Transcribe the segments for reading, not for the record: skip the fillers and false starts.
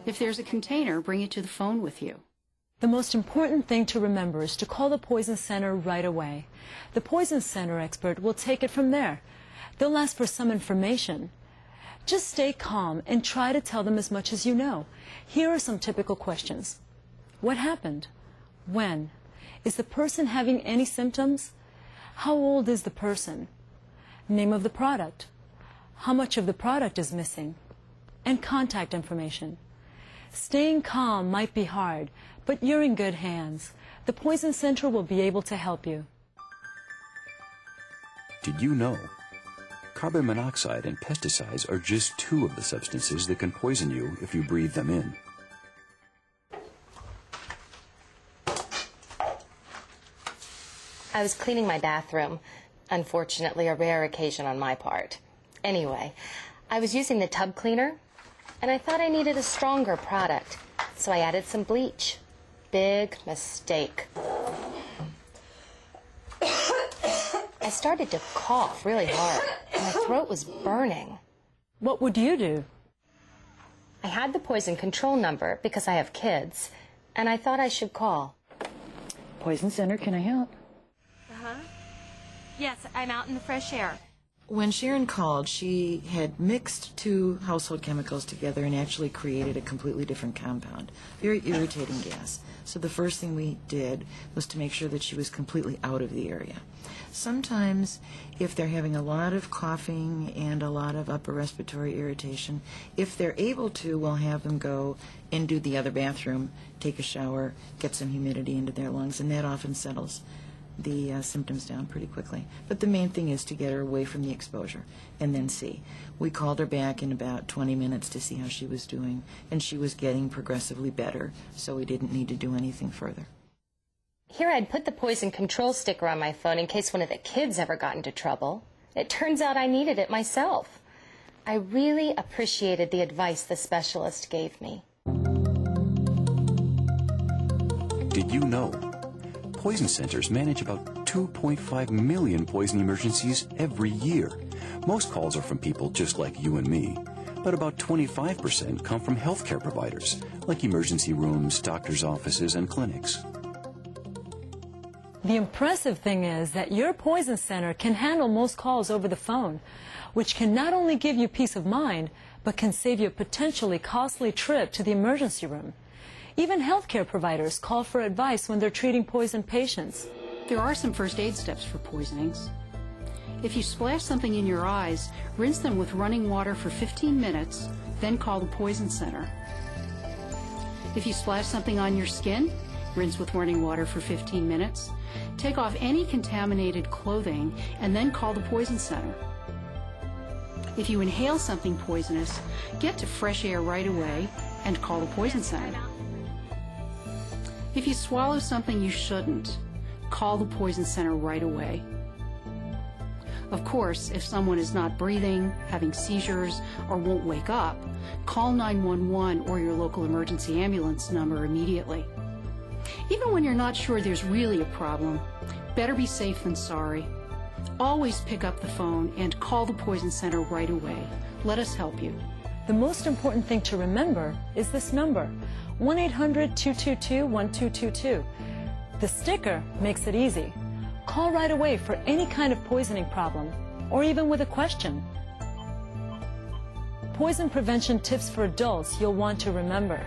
If there's a container, bring it to the phone with you. The most important thing to remember is to call the Poison Center right away. The Poison Center expert will take it from there. They'll ask for some information. Just stay calm and try to tell them as much as you know. Here are some typical questions. What happened? When? Is the person having any symptoms? How old is the person? Name of the product. How much of the product is missing? And contact information. Staying calm might be hard, but you're in good hands. The Poison Center will be able to help you. Did you know? Carbon monoxide and pesticides are just two of the substances that can poison you if you breathe them in. I was cleaning my bathroom. Unfortunately, a rare occasion on my part. Anyway, I was using the tub cleaner, and I thought I needed a stronger product, so I added some bleach. Big mistake. I started to cough really hard, and my throat was burning. What would you do? I had the poison control number because I have kids, and I thought I should call. Poison Center, can I help? Yes, I'm out in the fresh air. When Sharon called, she had mixed two household chemicals together and actually created a completely different compound. Very irritating gas. So the first thing we did was to make sure that she was completely out of the area. Sometimes, if they're having a lot of coughing and a lot of upper respiratory irritation, if they're able to, we'll have them go and do the other bathroom, take a shower, get some humidity into their lungs, and that often settles the symptoms down pretty quickly. But the main thing is to get her away from the exposure and then see. We called her back in about 20 minutes to see how she was doing, and she was getting progressively better, so we didn't need to do anything further. Here I'd put the poison control sticker on my phone in case one of the kids ever got into trouble. It turns out I needed it myself. I really appreciated the advice the specialist gave me. Did you know? Poison centers manage about 2.5 million poison emergencies every year. Most calls are from people just like you and me, but about 25% come from healthcare providers, like emergency rooms, doctors' offices, and clinics. The impressive thing is that your Poison Center can handle most calls over the phone, which can not only give you peace of mind, but can save you a potentially costly trip to the emergency room. Even healthcare providers call for advice when they're treating poisoned patients. There are some first aid steps for poisonings. If you splash something in your eyes, rinse them with running water for 15 minutes, then call the Poison Center. If you splash something on your skin, rinse with running water for 15 minutes. Take off any contaminated clothing and then call the Poison Center. If you inhale something poisonous, get to fresh air right away and call the Poison Center. If you swallow something you shouldn't, call the Poison Center right away. Of course, if someone is not breathing, having seizures, or won't wake up, call 911 or your local emergency ambulance number immediately. Even when you're not sure there's really a problem, better be safe than sorry. Always pick up the phone and call the Poison Center right away. Let us help you. The most important thing to remember is this number, 1-800-222-1222. The sticker makes it easy. Call right away for any kind of poisoning problem, or even with a question. Poison prevention tips for adults you'll want to remember.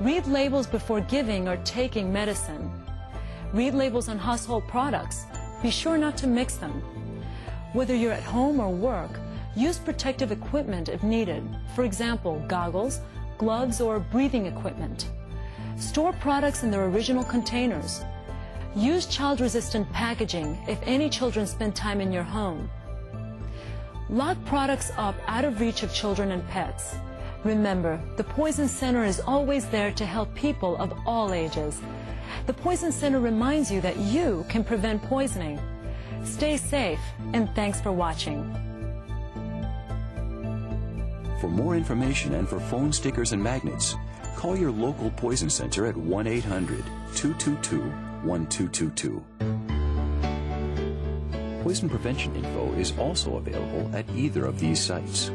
Read labels before giving or taking medicine. Read labels on household products. Be sure not to mix them. Whether you're at home or work, use protective equipment if needed. For example, goggles, gloves, or breathing equipment. Store products in their original containers. Use child-resistant packaging if any children spend time in your home. Lock products up out of reach of children and pets. Remember, the Poison Center is always there to help people of all ages. The Poison Center reminds you that you can prevent poisoning. Stay safe, and thanks for watching. For more information and for phone stickers and magnets, call your local Poison Center at 1-800-222-1222. Poison prevention info is also available at either of these sites.